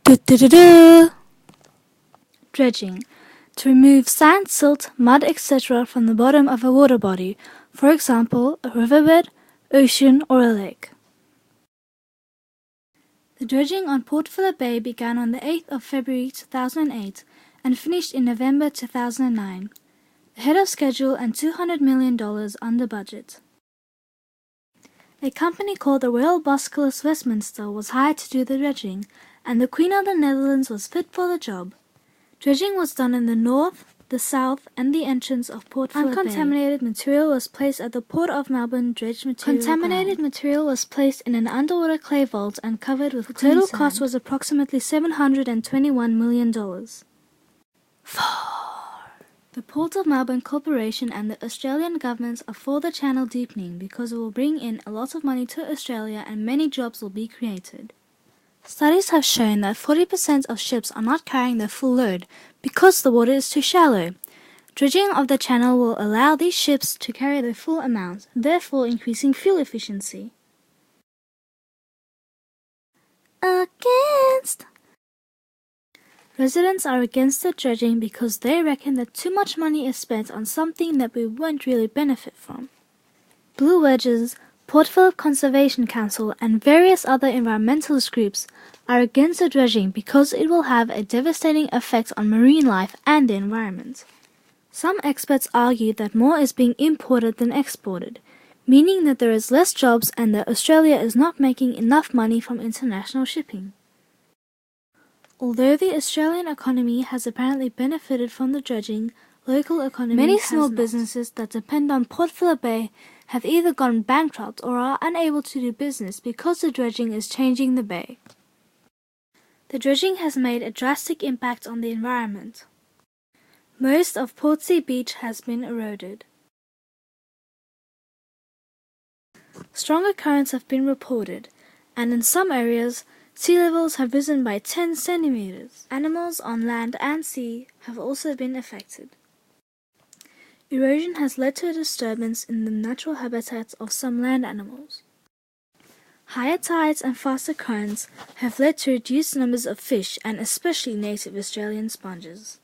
Du-du-du-du. Dredging. To remove sand, silt, mud, etc. from the bottom of a water body, for example, a riverbed, ocean, or a lake. The dredging on Port Phillip Bay began on the 8th of February 2008 and finished in November 2009, ahead of schedule and $200 million under budget. A company called the Royal Bosculus Westminster was hired to do the dredging, and the Queen of the Netherlands was fit for the job. Dredging was done in the north, the south, and the entrance of Port Phillip Bay. Uncontaminated material was placed at the Port of Melbourne dredged material. Contaminated material was placed in an underwater clay vault and covered with clean sand. The total cost was approximately $721 million. The Port of Melbourne Corporation and the Australian government are for the channel deepening because it will bring in a lot of money to Australia and many jobs will be created. Studies have shown that 40% of ships are not carrying their full load because the water is too shallow. Dredging of the channel will allow these ships to carry their full amount, therefore increasing fuel efficiency. Against. Residents are against the dredging because they reckon that too much money is spent on something that we won't really benefit from. Blue Wedges, Port Phillip Conservation Council and various other environmentalist groups are against the dredging because it will have a devastating effect on marine life and the environment. Some experts argue that more is being imported than exported, meaning that there is less jobs and that Australia is not making enough money from international shipping. Although the Australian economy has apparently benefited from the dredging, local economy many small businesses that depend on Port Phillip Bay have either gone bankrupt or are unable to do business because the dredging is changing the bay. The dredging has made a drastic impact on the environment. Most of Portsea Beach has been eroded. Stronger currents have been reported, and in some areas, sea levels have risen by 10 centimeters. Animals on land and sea have also been affected. Erosion has led to a disturbance in the natural habitats of some land animals. Higher tides and faster currents have led to reduced numbers of fish and especially native Australian sponges.